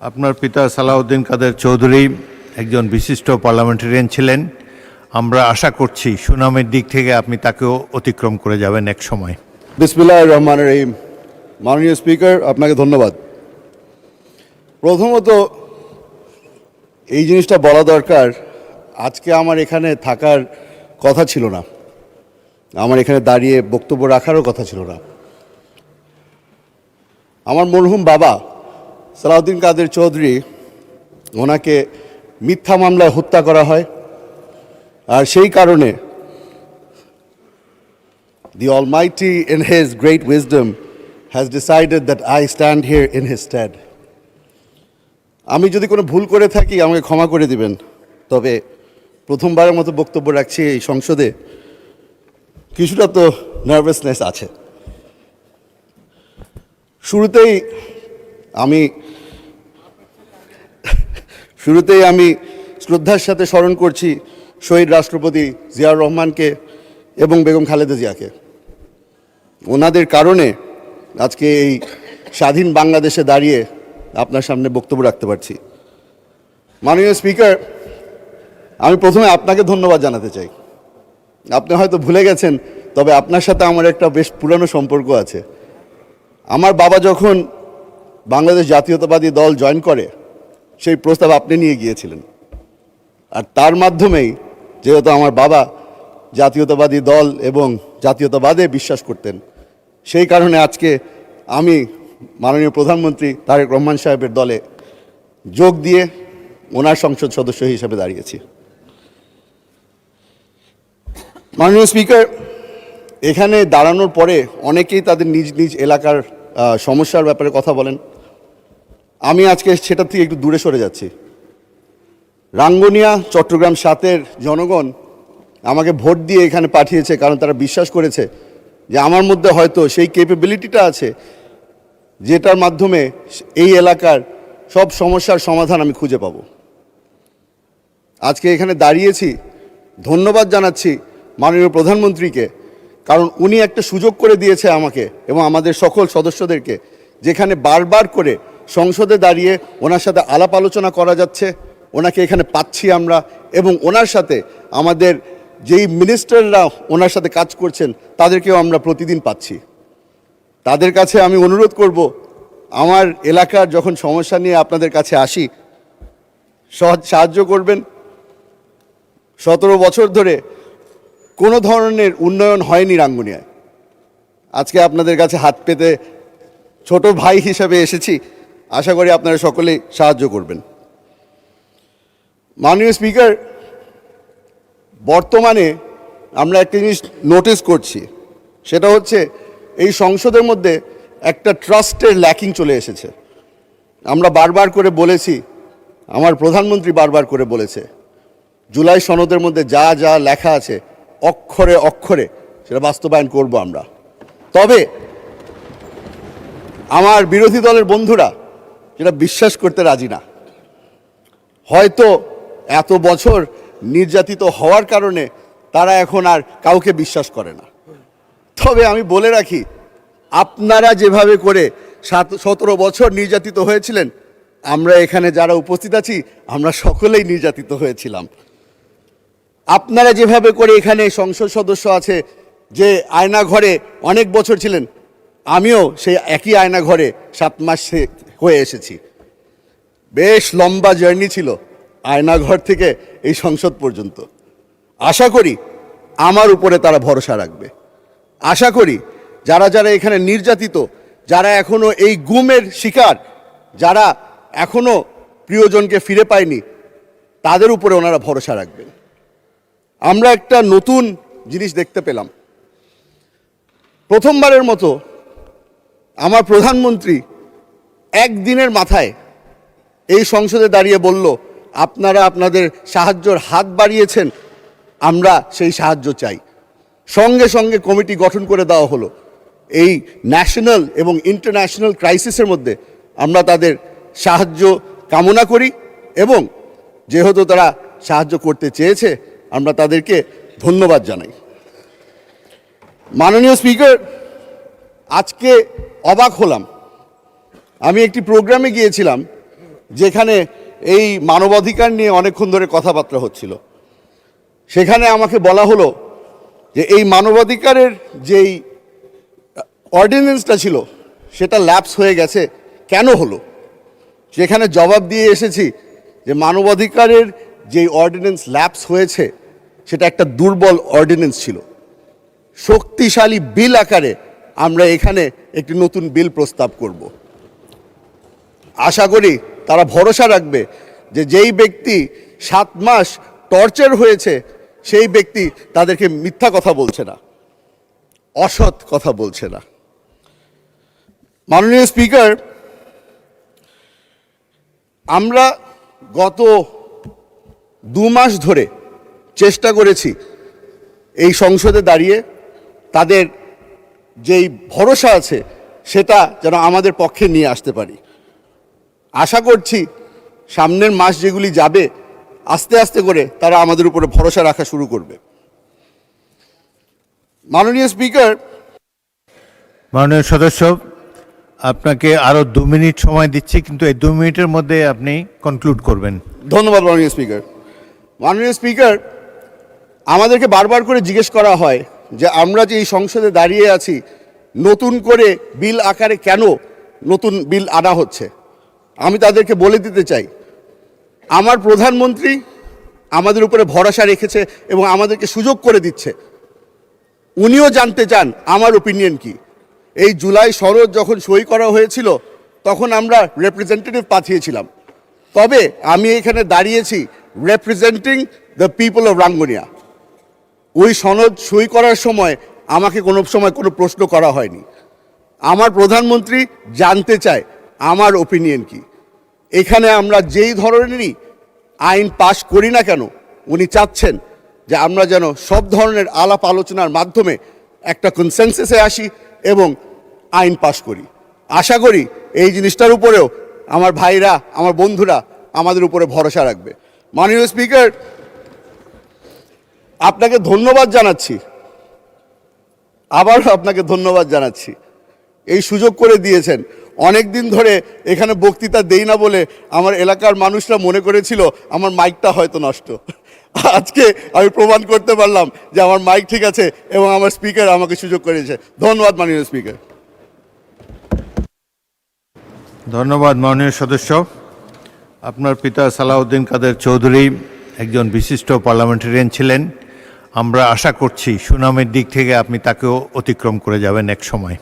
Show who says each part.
Speaker 1: আপনার পিতা সালাউদ্দিন কাদের চৌধুরী একজন বিশিষ্ট পার্লামেন্টারিয়ান ছিলেন। আমরা আশা করছি সুনামের দিক থেকে আপনি তাকেও অতিক্রম করে যাবেন এক সময়।
Speaker 2: বিসমিল্লাহির রহমানির রহিম। মাননীয় স্পিকার, আপনাকে ধন্যবাদ। প্রথমত এই জিনিসটা বলা দরকার, আজকে আমার এখানে থাকার কথা ছিল না, আমার এখানে দাঁড়িয়ে বক্তব্য রাখারও কথা ছিল না। আমার মরহুম বাবা সালাউদ্দিন কাদের চৌধুরী, ওনাকে মিথ্যা মামলায় হত্যা করা হয়, আর সেই কারণে the Almighty in His great wisdom has decided that I stand here in His stead. আমি যদি কোনো ভুল করে থাকি আমাকে ক্ষমা করে দিবেন, তবে প্রথমবারের মতো বক্তব্য রাখছি এই সংসদে, কিছুটা তো নার্ভাসনেস আছে। শুরুতেই আমি শ্রদ্ধার সাথে স্মরণ করছি শহীদ রাষ্ট্রপতি জিয়াউর রহমানকে এবং বেগম খালেদা জিয়াকে। ওনাদের কারণে আজকে এই স্বাধীন বাংলাদেশে দাঁড়িয়ে আপনার সামনে বক্তব্য রাখতে পারছি। মাননীয় স্পিকার, আমি প্রথমে আপনাকে ধন্যবাদ জানাতে চাই। আপনি হয়তো ভুলে গেছেন, তবে আপনার সাথে আমার একটা বেশ পুরানো সম্পর্ক আছে। আমার বাবা যখন বাংলাদেশ জাতীয়তাবাদী দল জয়েন করে, সেই প্রস্তাব আপনি নিয়ে গিয়েছিলেন, আর তার মাধ্যমেই, যেহেতু আমার বাবা জাতীয়তাবাদী দল এবং জাতীয়তাবাদে বিশ্বাস করতেন, সেই কারণে আজকে আমি মাননীয় প্রধানমন্ত্রী তারেক রহমান সাহেবের দলে যোগ দিয়ে ওনার সংসদ সদস্য হিসেবে দাঁড়িয়েছি। মাননীয় স্পিকার, এখানে দাঁড়ানোর পরে অনেকেই তাদের নিজ নিজ এলাকার সমস্যার ব্যাপারে কথা বলেন। আমি আজকে সেটা থেকে একটু দূরে সরে যাচ্ছি। রাঙ্গুনিয়া চট্টগ্রাম 7-এর জনগণ আমাকে ভোট দিয়ে এখানে পাঠিয়েছে, কারণ তারা বিশ্বাস করেছে যে আমার মধ্যে হয়তো সেই ক্যাপাবিলিটিটা আছে, যেটার মাধ্যমে এই এলাকার সব সমস্যার সমাধান আমি খুঁজে পাব। আজকে এখানে দাঁড়িয়েছি, ধন্যবাদ জানাচ্ছি মাননীয় প্রধানমন্ত্রীকে, কারণ উনি একটা সুযোগ করে দিয়েছে আমাকে এবং আমাদের সকল সদস্যদেরকে, যেখানে বারবার করে সংসদে দাঁড়িয়ে ওনার সাথে আলাপ আলোচনা করা যাচ্ছে। ওনাকে এখানে পাচ্ছি আমরা, এবং ওনার সাথে আমাদের যেই মিনিস্টাররা ওনার সাথে কাজ করছেন তাদেরকেও আমরা প্রতিদিন পাচ্ছি। তাদের কাছে আমি অনুরোধ করব, আমার এলাকার যখন সমস্যা নিয়ে আপনাদের কাছে আসি, সাহায্য করবেন। 17 বছর ধরে কোনো ধরনের উন্নয়ন হয়নি রাঙ্গুনিয়ায়। আজকে আপনাদের কাছে হাত পেতে ছোট ভাই হিসাবে এসেছি, আশা করি আপনারা সকলেই সাহায্য করবেন। মাননীয় স্পিকার, বর্তমানে আমরা একটা জিনিস নোটিস করছি, সেটা হচ্ছে এই সংসদের মধ্যে একটা ট্রাস্টের ল্যাকিং চলে এসেছে। আমরা বারবার করে বলেছি, আমার প্রধানমন্ত্রী বারবার করে বলেছে, জুলাই সনদের মধ্যে যা যা লেখা আছে অক্ষরে অক্ষরে সেটা বাস্তবায়ন করব আমরা। তবে আমার বিরোধী দলের বন্ধুরা যেটা বিশ্বাস করতে রাজি না। হয়তো এত বছর নির্যাতিত হওয়ার কারণে তারা এখন আর কাউকে বিশ্বাস করে না। তবে আমি বলে রাখি, আপনারা যেভাবে করে 17 বছর নির্যাতিত হয়েছিলেন, আমরা এখানে যারা উপস্থিত আছি আমরা সকলেই নির্যাতিত হয়েছিলাম। আপনারা যেভাবে করে এখানে সংসদ সদস্য আছে যে আয়না ঘরে অনেক বছর ছিলেন, আমিও সেই একই আয়না ঘরে 7 মাস হয়ে এসেছি। বেশ লম্বা জার্নি ছিল আয়নাঘর থেকে এই সংসদ পর্যন্ত। আশা করি আমার উপরে তারা ভরসা রাখবে। আশা করি যারা যারা এখানে নির্যাতিত, যারা এখনো এই গুমের শিকার, যারা এখনো প্রিয়জনকে ফিরে পায়নি, তাদের উপরে ওনারা ভরসা রাখবেন। আমরা একটা নতুন জিনিস দেখতে পেলাম। প্রথমবারের মতো আমার প্রধানমন্ত্রী একদিনের মাথায় এই সংসদে দাঁড়িয়ে বলল, আপনারা আপনাদের সাহায্যের হাত বাড়িয়েছেন, আমরা সেই সাহায্য চাই। সঙ্গে সঙ্গে কমিটি গঠন করে দেওয়া হলো। এই ন্যাশনাল এবং ইন্টারন্যাশনাল ক্রাইসিসের মধ্যে আমরা তাদের সাহায্য কামনা করি, এবং যেহেতু তারা সাহায্য করতে চেয়েছে আমরা তাদেরকে ধন্যবাদ জানাই। মাননীয় স্পিকার, আজকে অবাক হলাম। আমি একটি প্রোগ্রামে গিয়েছিলাম, যেখানে এই মানবাধিকার নিয়ে অনেকক্ষণ ধরে কথাবার্তা হচ্ছিল। সেখানে আমাকে বলা হলো যে এই মানবাধিকারের যেই অর্ডিন্যান্সটা ছিল সেটা ল্যাপস হয়ে গেছে, কেন হলো? সেখানে জবাব দিয়ে এসেছি যে মানবাধিকারের যেই অর্ডিন্যান্স ল্যাপস হয়েছে সেটা একটা দুর্বল অর্ডিন্যান্স ছিল। শক্তিশালী বিল আকারে আমরা এখানে একটি নতুন বিল প্রস্তাব করব। আশা করি তারা ভরসা রাখবে যে যেই ব্যক্তি 7 মাস টর্চার হয়েছে সেই ব্যক্তি তাদেরকে মিথ্যা কথা বলছে না, অসৎ কথা বলছে না। মাননীয় স্পিকার, আমরা গত 2 মাস ধরে চেষ্টা করেছি এই সংসদে দাঁড়িয়ে তাদের যেই ভরসা আছে সেটা যেন আমাদের পক্ষে নিয়ে আসতে পারি। আশা করছি সামনের মাস যেগুলি যাবে আস্তে আস্তে করে তারা আমাদের উপরে ভরসা রাখা শুরু করবে। মাননীয় স্পিকার,
Speaker 1: মাননীয় সদস্য, আপনাকে আরও 2 মিনিট সময় দিচ্ছি, কিন্তু এই 2 মিনিটের মধ্যে আপনি কনক্লুড করবেন।
Speaker 2: ধন্যবাদ মাননীয় স্পিকার। মাননীয় স্পিকার, আমাদেরকে বারবার করে জিজ্ঞেস করা হয় যে আমরা যে এই সংসদে দাঁড়িয়ে আছি নতুন করে বিল আকারে কেন নতুন বিল আনা হচ্ছে। আমি তাদেরকে বলে দিতে চাই, আমার প্রধানমন্ত্রী আমাদের উপরে ভরসা রেখেছে এবং আমাদেরকে সুযোগ করে দিচ্ছে। উনিও জানতে চান আমার ওপিনিয়ন কি। এই জুলাই সনদ যখন সই করা হয়েছিল তখন আমরা রিপ্রেজেন্টেটিভ পাঠিয়েছিলাম, তবে আমি এখানে দাঁড়িয়েছি representing the people of Rangunia. ওই সনদ সই করার সময় আমাকে কোনো সময় কোনো প্রশ্ন করা হয়নি। আমার প্রধানমন্ত্রী জানতে চায় আমার ওপিনিয়ন কি। এখানে আমরা যেই ধরনেরই আইন পাশ করি না কেন, উনি চাচ্ছেন যে আমরা যেন সব ধরনের আলাপ আলোচনার মাধ্যমে একটা কনসেনসাসে আসি এবং আইন পাশ করি। আশা করি এই জিনিসটার উপরেও আমার ভাইরা, আমার বন্ধুরা আমাদের উপরে ভরসা রাখবে। মাননীয় স্পিকার, আপনাকে ধন্যবাদ জানাচ্ছি, আবারও আপনাকে ধন্যবাদ জানাচ্ছি। এই সুযোগ করে দিয়েছেন। অনেক দিন ধরে এখানে বক্তৃতা দেই না বলে আমার এলাকার মানুষরা মনে করেছিল আমার মাইকটা হয়তো নষ্ট। আজকে আমি প্রমাণ করতে পারলাম যে আমার মাইক ঠিক আছে এবং আমার স্পিকার আমাকে সুযোগ করেছে। ধন্যবাদ মাননীয় স্পিকার।
Speaker 1: ধন্যবাদ মাননীয় সদস্য। আপনার পিতা সালাউদ্দিন কাদের চৌধুরী একজন বিশিষ্ট পার্লামেন্টেরিয়ান ছিলেন। আমরা আশা করছি সুনামের দিক থেকে আপনি তাকেও অতিক্রম করে যাবেন এক সময়।